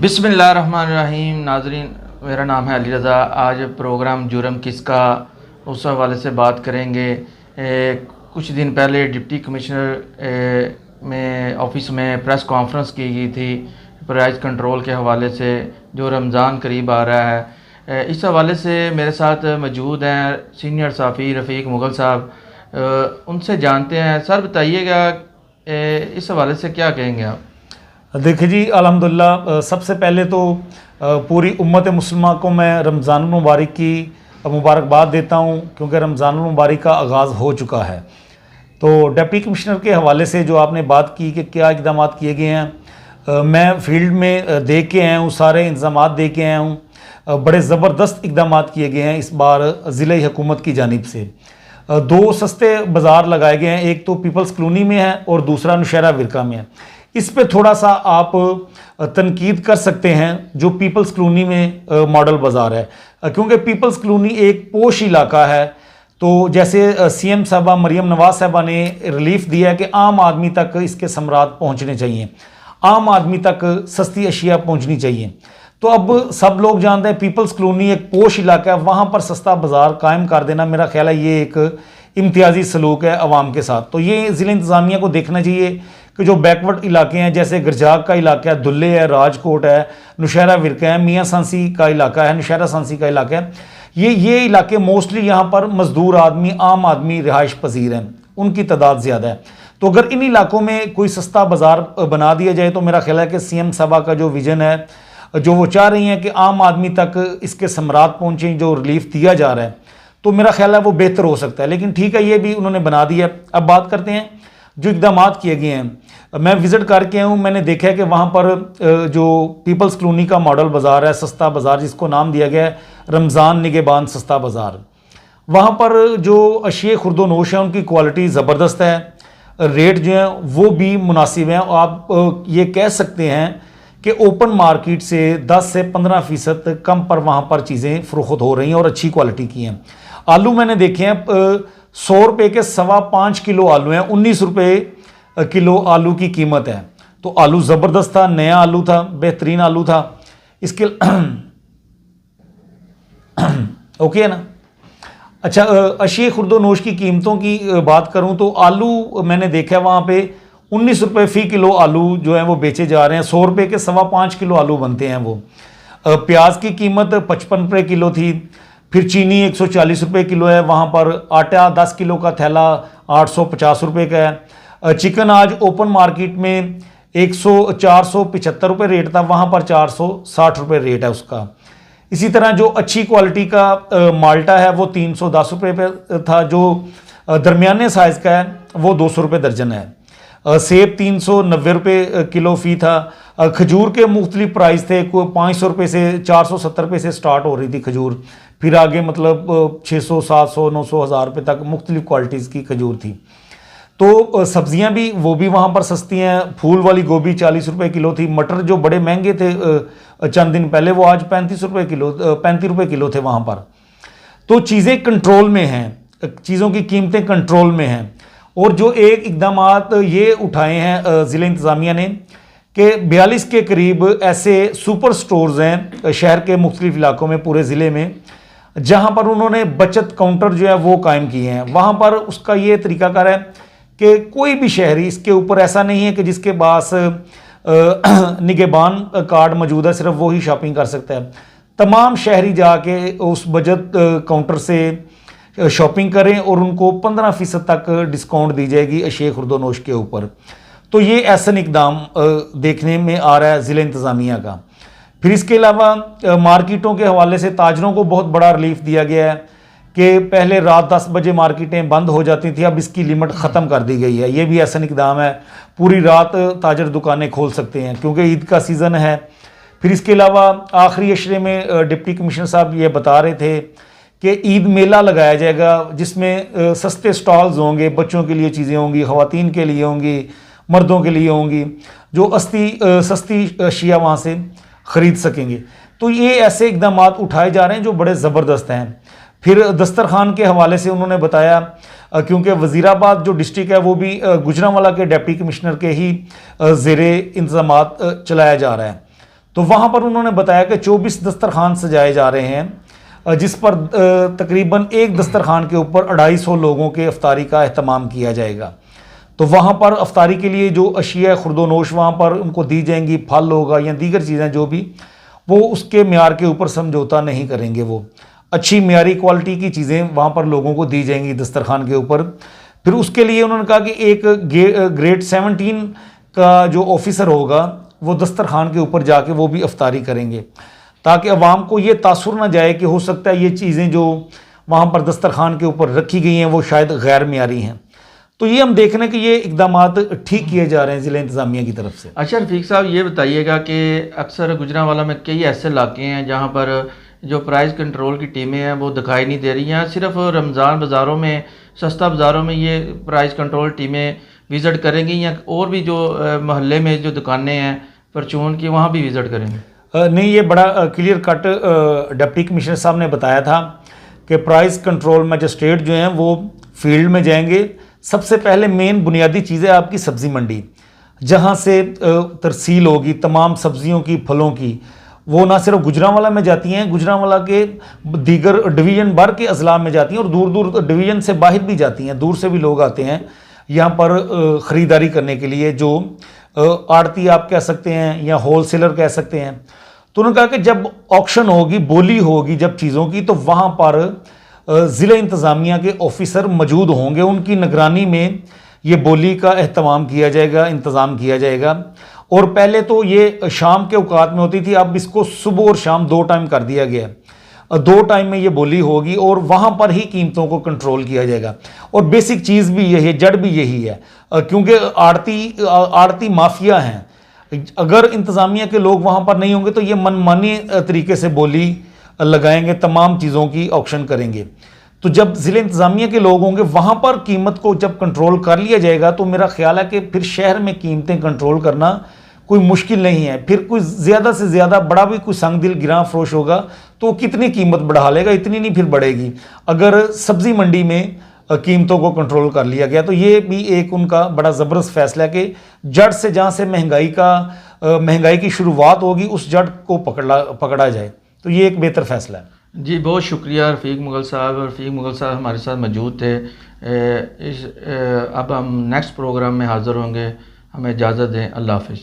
बिस्मिल्लाहिर्रहमानिर्रहीम। नाजरीन, मेरा नाम है अली रज़ा। आज प्रोग्राम जुर्म किसका, उस हवाले से बात करेंगे। कुछ दिन पहले डिप्टी कमिश्नर में ऑफिस में प्रेस कॉन्फ्रेंस की गई थी प्राइस कंट्रोल के हवाले से, जो रमज़ान करीब आ रहा है। इस हवाले से मेरे साथ मौजूद हैं सीनियर सहाफ़ी रफ़ीक मुग़ल साहब। उनसे जानते हैं। सर बताइएगा, इस हवाले से क्या कहेंगे आप? देखिए जी, अल्हम्दुलिल्लाह सबसे पहले तो पूरी उम्मत मुस्लिमा को मैं रमज़ान मुबारक की मुबारकबाद देता हूँ, क्योंकि रमज़ान मुबारक का आगाज़ हो चुका है। तो डिप्टी कमिश्नर के हवाले से जो आपने बात की कि क्या इक़दाम किए गए हैं, मैं फील्ड में देख के आया हूँ, सारे इंतज़ाम देख के आया हूँ। बड़े ज़बरदस्त इक़दाम किए गए हैं इस बार ज़िले हुकूमत की जानिब से। दो सस्ते बाज़ार लगाए गए हैं, एक तो पीपल्स कॉलोनी में है और दूसरा नौशहरा विरका में है। इस पे थोड़ा सा आप तनकीद कर सकते हैं जो पीपल्स कॉलोनी में मॉडल बाज़ार है, क्योंकि पीपल्स कॉलोनी एक पोश इलाका है। तो जैसे सीएम साहबा मरियम नवाज साहबा ने रिलीफ दिया है कि आम आदमी तक इसके समरात पहुंचने चाहिए, आम आदमी तक सस्ती अशिया पहुंचनी चाहिए। तो अब सब लोग जानते हैं पीपल्स कॉलोनी एक पोश इलाका है, वहाँ पर सस्ता बाज़ार कायम कर देना मेरा ख्याल है ये एक इम्तियाज़ी सलूक है अवाम के साथ। तो ये ज़िला इंतज़ामिया को देखना चाहिए कि जो बैकवर्ड इलाके हैं, जैसे गरजाक का इलाका है, दुल्ले है, राजकोट है, नौशहरा विरका है, मियाँ सांसी का इलाका है, नौशहरा सांसी का इलाका है, ये इलाके मोस्टली यहाँ पर मजदूर आदमी, आम आदमी रिहाइश पजीर हैं, उनकी तादाद ज़्यादा है। तो अगर इन इलाकों में कोई सस्ता बाज़ार बना दिया जाए तो मेरा ख्याल है कि सीएम साहबा का जो विज़न है, जो वो चाह रही हैं कि आम आदमी तक इसके समरात पहुँचें, जो रिलीफ दिया जा रहा है, तो मेरा ख्याल है वो बेहतर हो सकता है। लेकिन ठीक है, ये भी उन्होंने बना दिया। अब बात करते हैं जो इक़दाम किए गए हैं। मैं विज़िट करके आया हूँ, मैंने देखा है कि वहाँ पर जो पीपल्स कॉलोनी का मॉडल बाज़ार है, सस्ता बाज़ार जिसको नाम दिया गया है रमज़ान निगहबान सस्ता बाज़ार, वहाँ पर जो अशिया खुर्दोनोश है उनकी क्वालिटी ज़बरदस्त है, रेट जो हैं वो भी मुनासिब हैं। आप ये कह सकते हैं कि ओपन मार्केट से 10 से 15% कम पर वहाँ पर चीज़ें फ़रोख्त हो रही हैं और अच्छी क्वालिटी की हैं। आलू मैंने देखे हैं 100 रुपये के 5.25 किलो आलू हैं, 19 रुपये किलो आलू की कीमत है। तो आलू ज़बरदस्त था, नया आलू था, बेहतरीन आलू था। इसके ओके है ना। अच्छा, अशिया खुर्दोनोश की कीमतों की बात करूं तो आलू मैंने देखा है वहाँ पे 19 रुपये फ़ी किलो आलू जो है वो बेचे जा रहे हैं। 100 रुपये के 5.25 किलो आलू बनते हैं वो। प्याज की कीमत 55 रुपये किलो थी। फिर चीनी 140 रुपये किलो है वहाँ पर। आटा 10 किलो का थैला 850 रुपये का है। चिकन आज ओपन मार्केट में 475 रुपये रेट था, वहाँ पर 460 रुपये रेट है उसका। इसी तरह जो अच्छी क्वालिटी का माल्टा है वो 310 रुपये पे था, जो दरमियाने साइज़ का है वो 200 रुपये दर्जन है। सेब 390 रुपये किलो फ़ी था। खजूर के मुख्तलिफ प्राइस थे, कोई 500 रुपये से 470 रुपये से स्टार्ट हो रही थी खजूर, फिर आगे मतलब 600, 700, 900, 1000 रुपये तक मुख्तलिफ क्वालिटीज़ की खजूर थी। तो सब्जियां भी वो भी वहाँ पर सस्ती हैं। फूल वाली गोभी 40 रुपये किलो थी। मटर जो बड़े महंगे थे चंद दिन पहले, वो आज 35 रुपये किलो थे वहाँ पर। तो चीज़ें कंट्रोल में हैं, चीज़ों की कीमतें कंट्रोल में हैं। और जो एक इक़दामात ये उठाए हैं ज़िला इंतज़ामिया ने कि 42 के करीब ऐसे सुपर स्टोर्स हैं शहर के मुख्तलिफ इलाकों में, पूरे ज़िले में, जहाँ पर उन्होंने बचत काउंटर जो है वो कायम किए हैं। वहाँ पर उसका ये तरीकाकार है कि कोई भी शहरी, इसके ऊपर ऐसा नहीं है कि जिसके पास निगहबान कार्ड मौजूद है सिर्फ वो ही शॉपिंग कर सकता है। तमाम शहरी जाके उस बचत काउंटर से शॉपिंग करें और उनको 15% तक डिस्काउंट दी जाएगी अशिया खुर्दोनोश के ऊपर। तो ये ऐसा इक़दाम देखने में आ रहा है ज़िला इंतज़ामिया का। फिर इसके अलावा मार्केटों के हवाले से ताजरों को बहुत बड़ा रिलीफ दिया गया है कि पहले रात 10 बजे मार्केटें बंद हो जाती थी, अब इसकी लिमिट ख़त्म कर दी गई है। ये भी ऐसा इक़दाम है, पूरी रात ताजर दुकानें खोल सकते हैं क्योंकि ईद का सीज़न है। फिर इसके अलावा आखिरी अशरे में डिप्टी कमिश्नर साहब ये बता रहे थे कि ईद मेला लगाया जाएगा जिसमें सस्ते स्टॉल्स होंगे, बच्चों के लिए चीज़ें होंगी, ख़वातीन के लिए होंगी, मर्दों के लिए होंगी, जो सस्ती अशिया वहाँ से ख़रीद सकेंगे। तो ये ऐसे इक़दाम उठाए जा रहे हैं जो बड़े ज़बरदस्त हैं। फिर दस्तरखान के हवाले से उन्होंने बताया, क्योंकि वज़ीराबाद जो डिस्ट्रिक्ट है वो भी गुजरांवाला के डिप्टी कमिश्नर के ही ज़ेरे इंतज़ामात चलाया जा रहा है। तो वहाँ पर उन्होंने बताया कि 24 दस्तरखान सजाए जा रहे हैं, जिस पर तकरीबन एक दस्तरखान के ऊपर 250 लोगों के अफ्तारी का अहतमाम किया जाएगा। तो वहाँ पर अफ्तारी के लिए जो अशिया खुर्दोनोश वहाँ पर उनको दी जाएंगी, फल होगा या दीगर चीज़ें जो भी, वो उसके म्यार के ऊपर समझौता नहीं करेंगे। वो अच्छी म्यारी क्वालिटी की चीज़ें वहाँ पर लोगों को दी जाएंगी दस्तरखान के ऊपर। फिर उसके लिए उन्होंने कहा कि एक ग्रेड 17 का जो ऑफिसर होगा वो दस्तरखान के ऊपर जाके वो भी अफ्तारी करेंगे, ताकि अवाम को ये तासुर ना जाए कि हो सकता है ये चीज़ें जो वहाँ पर दस्तरखान के ऊपर रखी गई हैं वो शायद गैर म्यारी हैं। तो ये हम देख रहे हैं कि ये इकदाम ठीक किए जा रहे हैं ज़िला इंतज़ामिया की तरफ से। अच्छा रफ़ीक साहब, ये बताइएगा कि अक्सर गुजरांवाला में कई ऐसे इलाके हैं जहाँ पर जो प्राइस कंट्रोल की टीमें हैं वो दिखाई नहीं दे रही हैं। सिर्फ रमज़ान बाज़ारों में, सस्ता बाज़ारों में ये प्राइस कंट्रोल टीमें विज़िट करेंगी या और भी जो मोहल्ले में जो दुकानें हैं परचून की वहाँ भी विज़िट करेंगे? नहीं, ये बड़ा क्लियर कट डिप्टी कमिश्नर साहब ने बताया था कि प्राइस कंट्रोल मजिस्ट्रेट जो हैं वो फील्ड में जाएंगे। सबसे पहले मेन बुनियादी चीज़ है आपकी सब्ज़ी मंडी, जहाँ से तरसील होगी तमाम सब्जियों की, फलों की। वो ना सिर्फ गुजरांवाला में जाती हैं, गुजरांवाला के दीगर डिवीज़न भर के अजला में जाती हैं और दूर दूर डिवीज़न से बाहर भी जाती हैं। दूर से भी लोग आते हैं यहाँ पर ख़रीदारी करने के लिए, जो आड़ती आप कह सकते हैं या होलसेलर कह सकते हैं। तो उन्होंने कहा कि जब ऑक्शन होगी, बोली होगी जब चीज़ों की, तो वहाँ पर ज़िला इंतज़ामिया के ऑफिसर मौजूद होंगे, उनकी निगरानी में ये बोली का एहतमाम किया जाएगा, इंतज़ाम किया जाएगा। और पहले तो ये शाम के औकात में होती थी, अब इसको सुबह और शाम 2 टाइम कर दिया गया है। 2 टाइम में ये बोली होगी और वहाँ पर ही कीमतों को कंट्रोल किया जाएगा। और बेसिक चीज़ भी यही है, जड़ भी यही है, क्योंकि आड़ती माफिया हैं। अगर इंतज़ामिया के लोग वहाँ पर नहीं होंगे तो ये मनमानी तरीके से बोली लगाएंगे, तमाम चीज़ों की ऑक्शन करेंगे। तो जब ज़िले इंतज़ामिया के लोग होंगे वहाँ पर कीमत को जब कंट्रोल कर लिया जाएगा तो मेरा ख्याल है कि फिर शहर में कीमतें कंट्रोल करना कोई मुश्किल नहीं है। फिर कोई ज़्यादा से ज़्यादा बड़ा भी कोई संग दिल गिरां फरोश होगा तो कितनी कीमत बढ़ा लेगा, इतनी नहीं फिर बढ़ेगी। अगर सब्ज़ी मंडी में कीमतों को कंट्रोल कर लिया गया तो ये भी एक उनका बड़ा ज़बरदस्त फैसला है कि जड़ से जहाँ से महंगाई की शुरुआत होगी उस जड़ को पकड़ा जाए। तो ये एक बेहतर फैसला है। जी, बहुत शुक्रिया रफ़ीक मुग़ल साहब। रफ़ीक मुग़ल साहब हमारे साथ मौजूद थे। अब हम नेक्स्ट प्रोग्राम में हाज़िर होंगे। हमें इजाज़त दें। अल्लाह हाफ़िज़।